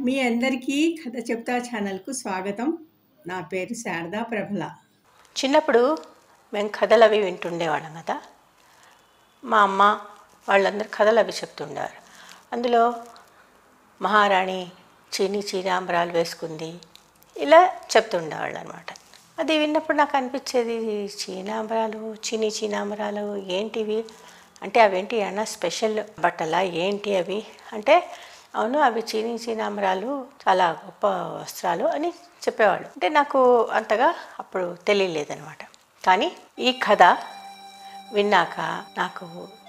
మీ అందరికీ కథ చెప్తా ఛానల్కు స్వాగతం. నా పేరు శారదా ప్రభల. చిన్నప్పుడు మేము కథలు అవి వింటుండేవాళ్ళం కదా. మా అమ్మ వాళ్ళందరూ కథలు అవి చెప్తుండేవారు. అందులో మహారాణి చీనాంబరాలు వేసుకుంది ఇలా చెప్తుండేవాళ్ళు అనమాట. అది విన్నప్పుడు నాకు అనిపించేది, చీనాంబరాలు చీనాంబరాలు ఏంటివి అంటే అవేంటి అన్న స్పెషల్ బట్టలా ఏంటి అవి అంటే, అవును అవి చీనాంబరాలు చాలా గొప్ప వస్త్రాలు అని చెప్పేవాళ్ళు. అంటే నాకు అంతగా అప్పుడు తెలియలేదనమాట. కానీ ఈ కథ విన్నాక నాకు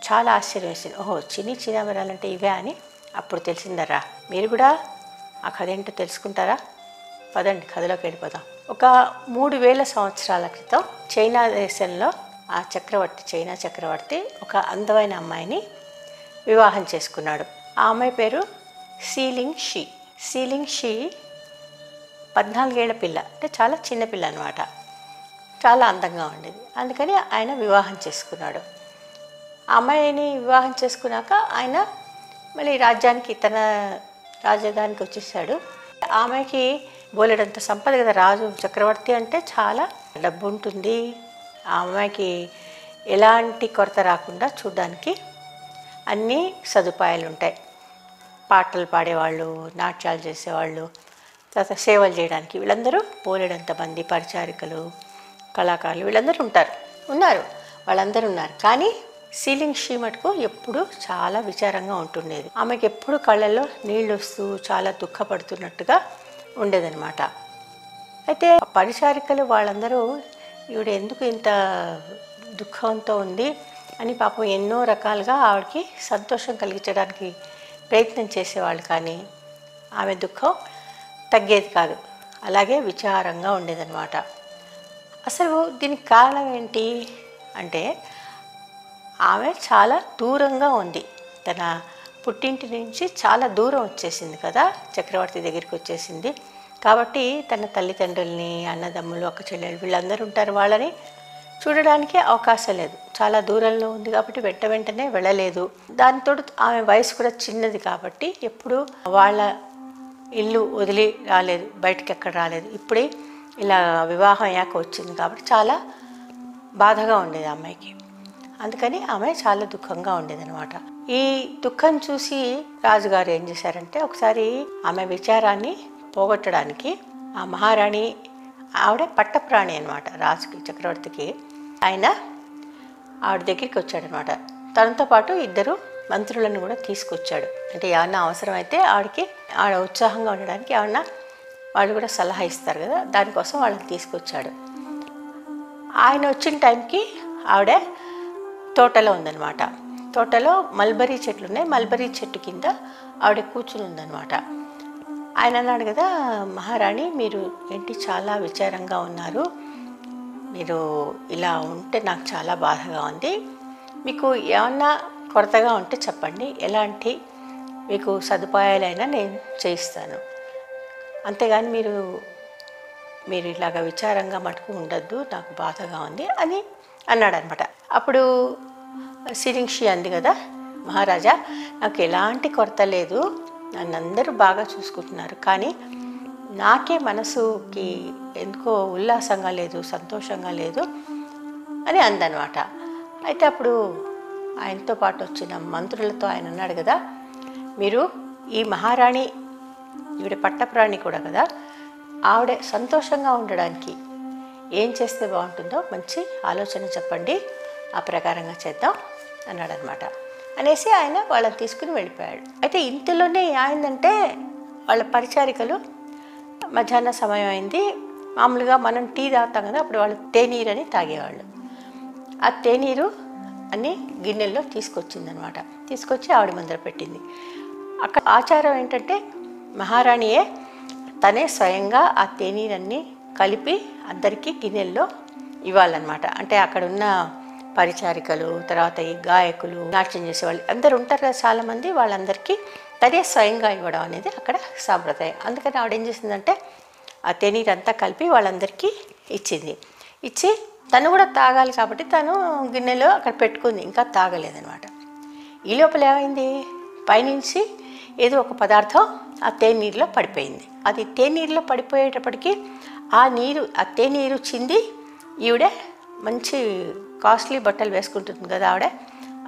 చాలా ఆశ్చర్యం వేసింది. ఓహో, చీనాంబరాలు అంటే ఇవే అని అప్పుడు తెలిసిందరా. మీరు కూడా ఆ కథ ఏంటో తెలుసుకుంటారా? పదండి కథలోకి వెళ్ళిపోదాం. ఒక 3000 సంవత్సరాల క్రితం చైనా దేశంలో చైనా చక్రవర్తి ఒక అందమైన అమ్మాయిని వివాహం చేసుకున్నాడు. ఆ అమ్మాయి పేరు సీలింగ్ షీ. 14 ఏళ్ల పిల్ల, అంటే చాలా చిన్న పిల్ల అనమాట. చాలా అందంగా ఉండేది. అందుకని ఆయన వివాహం చేసుకున్నాడు. ఆ అమ్మాయిని వివాహం చేసుకున్నాక ఆయన మళ్ళీ తన రాజధానికి వచ్చేసాడు. ఆ అమ్మాయికి బోలెడంత సంపద కదా, రాజు చక్రవర్తి అంటే చాలా డబ్బు ఉంటుంది. ఆ అమ్మాయికి ఎలాంటి కొరత రాకుండా చూడడానికి అన్ని సదుపాయాలు ఉంటాయి. పాటలు పాడేవాళ్ళు, నాట్యాలు చేసేవాళ్ళు, తర్వాత సేవలు చేయడానికి వీళ్ళందరూ బోలెడంత మంది పరిచారికలు, కళాకారులు వీళ్ళందరూ వాళ్ళందరూ ఉన్నారు. కానీ సీలింగ్ షీ మటుకు ఎప్పుడు చాలా విచారంగా ఉంటుండేది. ఆమెకి ఎప్పుడు కళ్ళల్లో నీళ్ళు వస్తూ చాలా దుఃఖపడుతున్నట్టుగా ఉండేదన్నమాట. అయితే పరిచారికలు వాళ్ళందరూ ఈవిడ ఎందుకు ఇంత దుఃఖంతో ఉంది అని పాపం ఎన్నో రకాలుగా ఆవిడకి సంతోషం కలిగించడానికి ప్రయత్నం చేసేవాళ్ళు. కానీ ఆమె దుఃఖం తగ్గేది కాదు, అలాగే విచారంగా ఉండేదన్నమాట. అసలు దీనికి కారణం ఏంటి అంటే, ఆమె చాలా దూరంగా ఉంది. తన పుట్టింటి నుంచి చాలా దూరం వచ్చేసింది కదా, చక్రవర్తి దగ్గరికి వచ్చేసింది. కాబట్టి తన తల్లిదండ్రుల్ని, అన్నదమ్ములు, అక్క చెల్లెలు వీళ్ళందరూ ఉంటారు, వాళ్ళని చూడడానికి అవకాశం లేదు. చాలా దూరంలో ఉంది కాబట్టి వెంటనే వెళ్ళలేదు. దానితో ఆమె వయసు కూడా చిన్నది కాబట్టి ఎప్పుడు వాళ్ళ ఇల్లు వదిలి రాలేదు, బయటికి ఎక్కడ రాలేదు. ఇప్పుడే ఇలా వివాహం అయ్యాక వచ్చింది కాబట్టి చాలా బాధగా ఉండేది అమ్మాయికి. అందుకని ఆమె చాలా దుఃఖంగా ఉండేదన్నమాట. ఈ దుఃఖం చూసి రాజుగారు ఏం చేశారంటే, ఒకసారి ఆమె విచారాన్ని పోగొట్టడానికి ఆ మహారాణి, ఆవిడ పట్టప్రాణి అనమాట రాజుకి, చక్రవర్తికి. ఆయన ఆవిడ దగ్గరికి వచ్చాడనమాట. తనతో పాటు 2 మంత్రులను కూడా తీసుకొచ్చాడు. అంటే ఏమన్నా అవసరమైతే ఆవిడ ఉత్సాహంగా ఉండడానికి వాళ్ళు కూడా సలహా ఇస్తారు కదా, దానికోసం వాళ్ళని తీసుకొచ్చాడు. ఆయన వచ్చిన టైంకి ఆవిడ తోటలో ఉందన్నమాట. తోటలో మల్బరీ చెట్లు ఉన్నాయి. మల్బరీ చెట్టు కింద ఆవిడ కూర్చుని ఉందన్నమాట. ఆయన అన్నాడు కదా, మహారాణి మీరు ఏంటి చాలా విచారంగా ఉన్నారు, మీరు ఇలా ఉంటే నాకు చాలా బాధగా ఉంది. మీకు ఏమన్నా కొరతగా ఉంటే చెప్పండి, ఎలాంటి మీకు సదుపాయాలైనా నేను చేయిస్తాను. అంతేగాని మీరు ఇలాగ విచారంగా మటుకు ఉండద్దు, నాకు బాధగా ఉంది అని అన్నాడు అనమాట. అప్పుడు సీలింగ్ షీ అంది కదా, మహారాజా నాకు ఎలాంటి కొరత లేదు, నన్ను అందరూ బాగా చూసుకుంటున్నారు, కానీ నాకే మనసుకి ఎందుకో ఉల్లాసంగా లేదు, సంతోషంగా లేదు అని అందనమాట. అయితే అప్పుడు ఆయనతో పాటు వచ్చిన మంత్రులతో ఆయన అన్నాడు కదా, మీరు ఈ మహారాణి ఈవిడ పట్టప్రాణి కూడా కదా, ఆవిడ సంతోషంగా ఉండడానికి ఏం చేస్తే బాగుంటుందో మంచి ఆలోచన చెప్పండి, ఆ ప్రకారంగా చేద్దాం అన్నాడనమాట. అనేసి ఆయన వాళ్ళని తీసుకుని వెళ్ళిపోయాడు. అయితే ఇంతలోనే ఏమైందంటే, వాళ్ళ పరిచారికలు మధ్యాహ్న సమయం అయింది. మామూలుగా మనం టీ తాగుతాం కదా, అప్పుడు వాళ్ళు తేనీరు అని తాగేవాళ్ళు. ఆ తేనీరు అన్ని గిన్నెల్లో తీసుకొచ్చిందనమాట. తీసుకొచ్చి ఆవిడ ముందర పెట్టింది. అక్కడ ఆచారం ఏంటంటే, మహారాణియే తనే స్వయంగా ఆ తేనీరన్నీ కలిపి అందరికీ గిన్నెల్లో ఇవ్వాలన్నమాట. అంటే అక్కడున్న పరిచారికలు, తర్వాత ఈ గాయకులు, నాట్యం చేసేవాళ్ళు అందరు ఉంటారు కదా చాలామంది, వాళ్ళందరికీ తనే స్వయంగా ఇవ్వడం అనేది అక్కడ సాంప్రదాయం. అందుకని ఆవిడ ఏం చేసిందంటే, ఆ తేనీరంతా కలిపి వాళ్ళందరికీ ఇచ్చి తను కూడా తాగాలి కాబట్టి తను గిన్నెలో అక్కడ పెట్టుకుంది, ఇంకా తాగలేదనమాట. ఈ లోపల ఏమైంది, పైనుంచి ఏదో ఒక పదార్థం ఆ తేనీరులో పడిపోయింది. అది తేనీరులో పడిపోయేటప్పటికి ఆ తేనీరు చింది ఈవిడ మంచి కాస్ట్లీ బట్టలు వేసుకుంటుంది కదా, ఆవిడ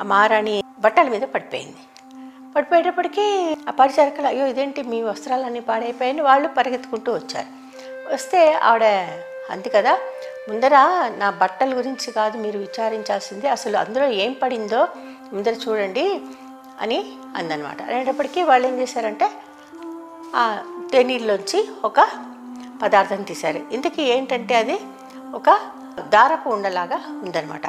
ఆ మహారాణి బట్టల మీద పడిపోయింది. పడిపోయేటప్పటికీ ఆ పరిచారకులు అయ్యో ఇదేంటి మీ వస్త్రాలన్నీ పాడైపోయాయని వాళ్ళు పరిగెత్తుకుంటూ వచ్చారు. వస్తే ఆవిడ అంది కదా, ముందర నా బట్టల గురించి కాదు మీరు విచారించాల్సింది, అసలు అందులో ఏం పడిందో ముందర చూడండి అని అందనమాట. అనేటప్పటికీ వాళ్ళు ఏం చేశారంటే ఆ తేనీరులోంచి ఒక పదార్థం తీశారు. ఇంతకీ ఏంటంటే అది ఒక దారపు ఉండలాగా ఉందన్నమాట.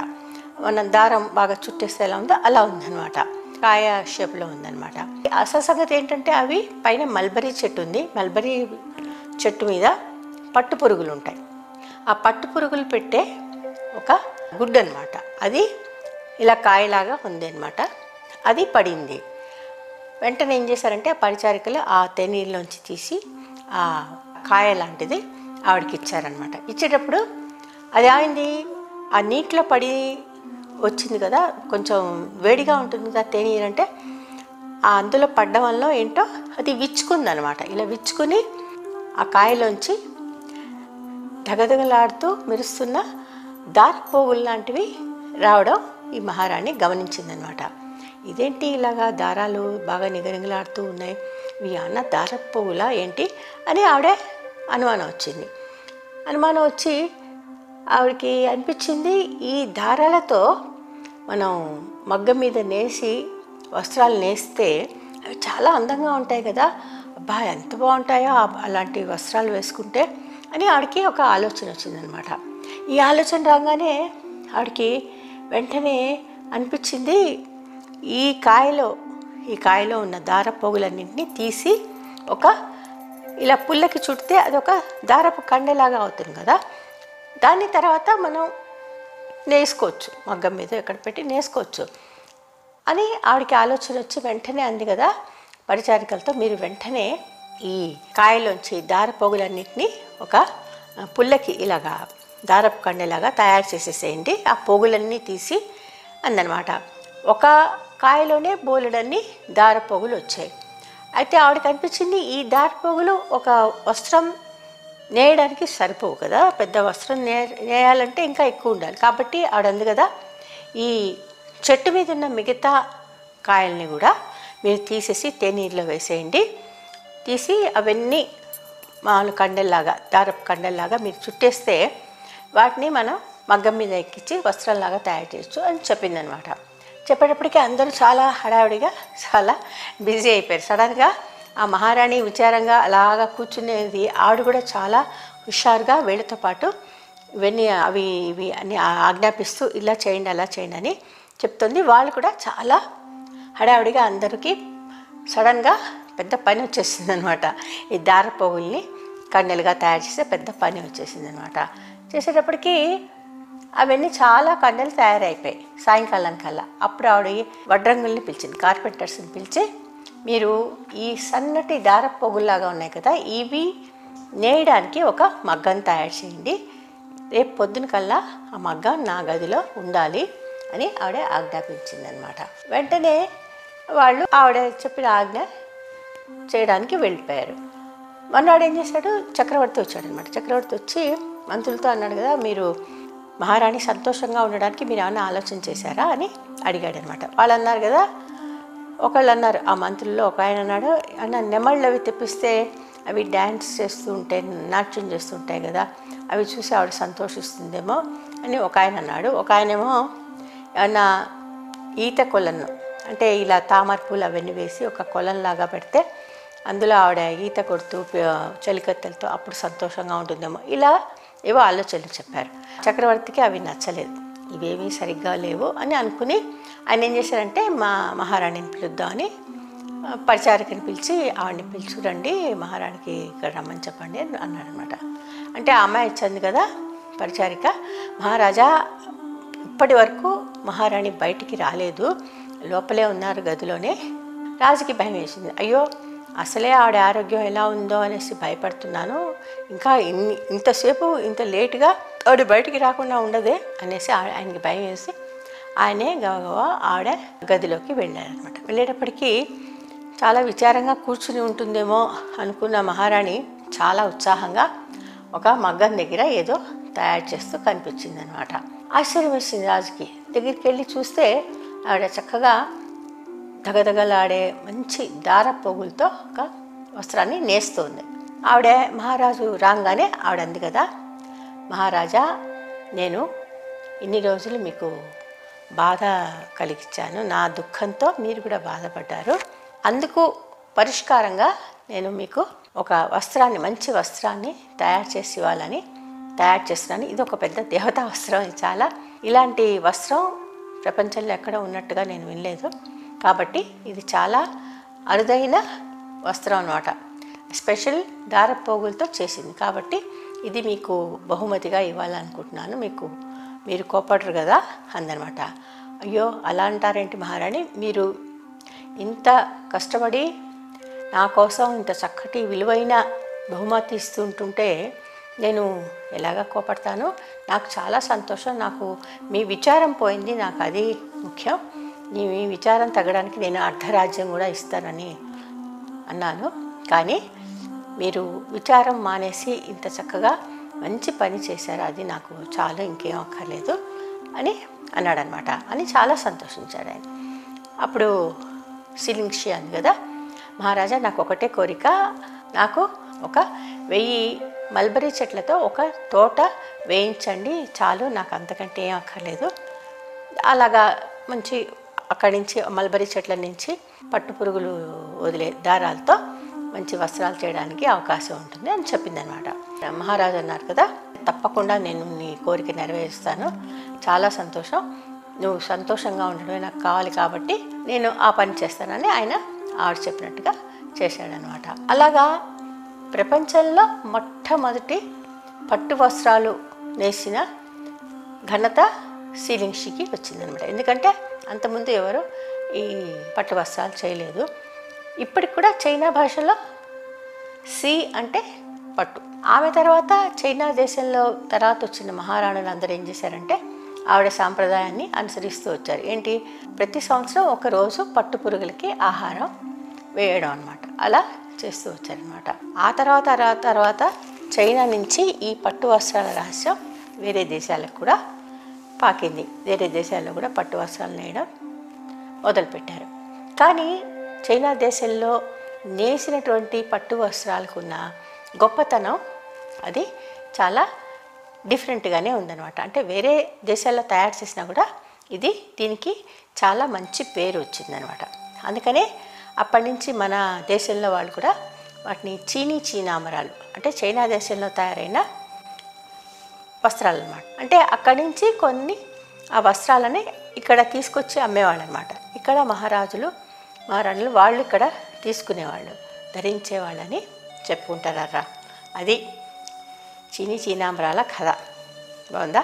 మనం దారం బాగా చుట్టేస్తే ఎలా ఉందో అలా ఉందన్నమాట, కాయ షేప్లో ఉందన్నమాట. అసలు సంగతి ఏంటంటే అవి పైన మల్బరీ చెట్టు ఉంది. మల్బరీ చెట్టు మీద పట్టు పురుగులు ఉంటాయి. ఆ పట్టు పురుగులు పెట్టే ఒక గుడ్డు అనమాట. అది ఇలా కాయలాగా ఉంది అనమాట. అది పడింది. వెంటనే ఏం చేశారంటే ఆ పరిచారికలు ఆ తేనీరులోంచి తీసి ఆ కాయ లాంటిది ఆవిడకి ఇచ్చారనమాట. ఇచ్చేటప్పుడు అది ఆయింది ఆ నీటిలో పడి వచ్చింది కదా, కొంచెం వేడిగా ఉంటుంది కదా తేనీరు అంటే, ఆ అందులో పడ్డం వల్ల ఏంటో అది విచ్చుకుంది అనమాట. ఇలా విచ్చుకుని ఆ కాయలోంచి దగదగలాడుతూ మెరుస్తున్న దారపోగులు లాంటివి రావడం ఈ మహారాణి గమనించిందనమాట. ఇదేంటి ఇలాగా దారాలు బాగా నిగనిగలాడుతూ ఉన్నాయి, ఇవి అన్న దారపోగులా ఏంటి అని ఆవిడే అనుమానం వచ్చింది. అనుమానం వచ్చి ఆవిడకి అనిపించింది, ఈ దారాలతో మనం మగ్గం మీద నేసి వస్త్రాలు నేస్తే అవి చాలా అందంగా ఉంటాయి కదా, అబ్బా ఎంత బాగుంటాయో అలాంటి వస్త్రాలు వేసుకుంటే అని ఆవిడకి ఒక ఆలోచన వచ్చిందనమాట. ఈ ఆలోచన రాగానే ఆవిడకి వెంటనే అనిపించింది, ఈ కాయలో ఉన్న దారపోగులన్నింటినీ తీసి ఒక ఇలా పుల్లకి చుడితే అదొక దారపు కండెలాగా అవుతుంది కదా, దాని తర్వాత మనం నేసుకోవచ్చు, మగ్గం మీద ఎక్కడ పెట్టి నేసుకోవచ్చు అని ఆవిడకి ఆలోచన వచ్చి వెంటనే అంది కదా పరిచారికలతో, మీరు వెంటనే ఈ కాయలోంచి దారపోగులన్నింటినీ ఒక పుల్లకి ఇలాగా దారపు కండెలాగా తయారు చేసేసేయండి, ఆ పోగులన్నీ తీసి అందనమాట. ఒక కాయలోనే బోలెడన్ని దారపోగులు వచ్చాయి. అయితే ఆవిడకి అనిపించింది, ఈ దారపోగులు ఒక వస్త్రం నేయడానికి సరిపోవు కదా, పెద్ద వస్త్రం నేయాలంటే ఇంకా ఎక్కువ ఉండాలి. కాబట్టి ఆవిడ అంది కదా, ఈ చెట్టు మీద ఉన్న మిగతా కాయల్ని కూడా మీరు తీసేసి తేనీరులో వేసేయండి, తీసి అవన్నీ మామూలు కండెల్లాగా దారపు కండెల్లాగా మీరు చుట్టేస్తే వాటిని మనం మగ్గం మీద ఎక్కించి వస్త్రంలాగా తయారు చేయొచ్చు అని చెప్పిందనమాట. చెప్పేటప్పటికీ అందరూ చాలా హడావిడిగా చాలా బిజీ అయిపోయారు. సడన్గా ఆ మహారాణి విచారంగా అలాగా కూర్చునేది, ఆవిడ కూడా చాలా హుషారుగా వీళ్ళతో పాటు ఇవన్నీ ఇవి అని ఆజ్ఞాపిస్తూ ఇలా చేయండి అలా చేయండి అని చెప్తుంది. వాళ్ళు కూడా చాలా హడావిడిగా అందరికీ సడన్గా పెద్ద పని వచ్చేసింది అనమాట. ఈ దారపోగుల్ని కండెలుగా తయారు చేసే పెద్ద పని వచ్చేసింది అనమాట. చేసేటప్పటికి అవన్నీ చాలా కండెలు తయారైపోయాయి సాయంకాలం. అప్పుడు ఆవిడ వడ్రంగుల్ని పిలిచింది, కార్పెంటర్స్ని పిలిచి, మీరు ఈ సన్నటి దారపోగుల్లాగా ఉన్నాయి కదా, ఇవి నేయడానికి ఒక మగ్గం తయారు చేయండి, రేపు పొద్దున కల్లా ఆ మగ్గం నా గదిలో ఉండాలి అని ఆవిడ ఆజ్ఞాపించింది అనమాట. వెంటనే వాళ్ళు ఆవిడ చెప్పిన ఆజ్ఞ చేయడానికి వెళ్ళిపోయారు. మన్నాడు ఏం చేశాడు, చక్రవర్తి వచ్చాడనమాట. చక్రవర్తి వచ్చి మంత్రులతో అన్నాడు కదా, మీరు మహారాణి సంతోషంగా ఉండడానికి మీరు ఏమైనా ఆలోచన చేశారా అని అడిగాడు అనమాట. వాళ్ళు అన్నారు కదా, ఒకళ్ళు అన్నారు, ఆ మంత్రుల్లో ఒక ఆయన అన్నాడు, అన్న నెమళ్ళు అవి తెప్పిస్తే అవి డ్యాన్స్ చేస్తూ ఉంటాయి, నాట్యం చేస్తూ ఉంటాయి కదా, అవి చూసి ఆవిడ సంతోషిస్తుందేమో అని ఒక ఆయన అన్నాడు. ఒక ఆయనేమో ఏమన్నా ఈత కొలను అంటే ఇలా తామర పూలు అవన్నీ వేసి ఒక కొలంలాగా పెడితే అందులో ఆవిడ ఈత కొడుతూ చలికత్తెలతో అప్పుడు సంతోషంగా ఉంటుందేమో, ఇలా ఏవో ఆలోచనలు చెప్పారు. చక్రవర్తికి అవి నచ్చలేదు, ఇవేమీ సరిగ్గా లేవు అని అనుకుని ఆయన ఏం చేశారంటే మహారాణిని పిలుద్దామని పరిచారికని పిలిచి ఆవిడని పిలుచురండి, మహారాణికి ఇక్కడ రమ్మని చెప్పండి అని అన్నాడు అనమాట. అంటే ఆ అమ్మాయి ఇచ్చింది కదా పరిచారిక, మహారాజా ఇప్పటి వరకు మహారాణి బయటికి రాలేదు, లోపలే ఉన్నారు గదిలోనే. రాజుకి భయం వేసింది, అయ్యో అసలే ఆవిడ ఆరోగ్యం ఎలా ఉందో అనేసి భయపడుతున్నాను, ఇంకా ఇంతసేపు ఇంత లేటుగా ఆవిడ బయటికి రాకుండా ఉండదే అనేసి ఆయనకి భయం వేసి ఆయనే గవగవ ఆవిడ గదిలోకి వెళ్ళారనమాట. వెళ్ళేటప్పటికీ చాలా విచారంగా కూర్చుని ఉంటుందేమో అనుకున్న మహారాణి చాలా ఉత్సాహంగా ఒక మగ్గం దగ్గర ఏదో తయారు చేస్తూ కనిపించింది అనమాట. ఆశ్చర్యం వేసింది రాజుకి. దగ్గరికి వెళ్ళి చూస్తే ఆవిడ చక్కగా దగదగలాడే మంచి దార పోగులతో ఒక వస్త్రాన్ని నేస్తోంది. ఆవిడ మహారాజు రాగానే ఆవిడ అంది కదా, మహారాజా, నేను ఇన్ని రోజులు మీకు బాధ కలిగించాను, నా దుఃఖంతో మీరు కూడా బాధపడ్డారు, అందుకు పరిష్కారంగా నేను మీకు ఒక వస్త్రాన్ని, మంచి వస్త్రాన్ని తయారు చేసి ఇవ్వాలని తయారు చేస్తున్నాను. ఇది ఒక పెద్ద దేవతా వస్త్రం. ఇది చాలా ఇలాంటి వస్త్రం ప్రపంచంలో ఎక్కడ ఉన్నట్టుగా నేను వినలేదు. కాబట్టి ఇది చాలా అరుదైన వస్త్రం అన్నమాట. స్పెషల్ దారపోగులతో చేసింది. కాబట్టి ఇది మీకు బహుమతిగా ఇవ్వాలనుకుంటున్నాను, మీరు కోపడరు కదా అందనమాట. అయ్యో, అలా అంటారేంటి మహారాణి, మీరు ఇంత కష్టపడి నా కోసం ఇంత చక్కటి విలువైన బహుమతి ఇస్తుంటుంటే నేను ఎలాగా కోపడతాను? నాకు చాలా సంతోషం, నాకు మీ విచారం పోయింది, నాకు అది ముఖ్యం, మీ విచారం తగ్గడానికి నేను అర్ధరాజ్యం కూడా ఇస్తానని అన్నాను. కానీ మీరు విచారం మానేసి ఇంత చక్కగా మంచి పని చేశారు, అది నాకు చాలా, ఇంకేం అక్కర్లేదు అని అన్నాడనమాట. అని చాలా సంతోషించాడు ఆయన. అప్పుడు శిలింక్షి అంది కదా, మహారాజా, నాకు ఒకటే కోరిక, నాకు ఒక 1000 మల్బరీ చెట్లతో ఒక తోట వేయించండి చాలు, నాకు అంతకంటే ఏం అక్కర్లేదు. అలాగా మంచి అక్కడి నుంచి మల్బరీ చెట్ల నుంచి పట్టు పురుగులు వదిలే దారాలతో మంచి వస్త్రాలు చేయడానికి అవకాశం ఉంటుంది అని చెప్పింది అనమాట. మహారాజు అన్నారు కదా, తప్పకుండా నేను నీ కోరిక నెరవేరుస్తాను, చాలా సంతోషం, నువ్వు సంతోషంగా ఉండడమే నాకు కావాలి, కాబట్టి నేను ఆ పని చేస్తానని ఆయన ఆవిడ చెప్పినట్టుగా చేశాడనమాట. అలాగా ప్రపంచంలో మొట్టమొదటి పట్టు వస్త్రాలు నేసిన ఘనత శిలింక్షికి వచ్చిందనమాట. ఎందుకంటే అంతకుముందు ఎవరు ఈ పట్టు వస్త్రాలు చేయలేదు. ఇప్పటికి కూడా చైనా భాషలో సి అంటే పట్టు. ఆమె తర్వాత చైనా దేశంలో తర్వాత వచ్చిన మహారాణులు అందరూ ఏం చేశారంటే ఆవిడ సాంప్రదాయాన్ని అనుసరిస్తూ వచ్చారు. ఏంటి, ప్రతి సంవత్సరం ఒక రోజు పట్టు పురుగులకి ఆహారం వేయడం అనమాట. అలా చేస్తూ వచ్చారనమాట. ఆ తర్వాత చైనా నుంచి ఈ పట్టు వస్త్రాల రహస్యం వేరే దేశాలకు కూడా పాకింది. వేరే దేశాల్లో కూడా పట్టు వస్త్రాలు నేయడం మొదలుపెట్టారు. కానీ చైనా దేశంలో నేసినటువంటి పట్టు వస్త్రాలకు ఉన్న గొప్పతనం అది చాలా డిఫరెంట్గానే ఉందన్నమాట. అంటే వేరే దేశాల్లో తయారు చేసినా కూడా దీనికి చాలా మంచి పేరు వచ్చిందనమాట. అందుకనే అప్పటి నుంచి మన దేశంలో వాళ్ళు కూడా వాటిని చీనాంబరాలు అంటే చైనా దేశంలో తయారైన వస్త్రాలు అన్నమాట. అంటే అక్కడి నుంచి కొన్ని ఆ వస్త్రాలని ఇక్కడ తీసుకొచ్చి అమ్మేవాళ్ళు అనమాట. ఇక్కడ మహారాణులు వాళ్ళు ఇక్కడ తీసుకునేవాళ్ళు, ధరించేవాళ్ళని చెప్పుకుంటారా. అది చీనాంబరాల కథ. బాగుందా?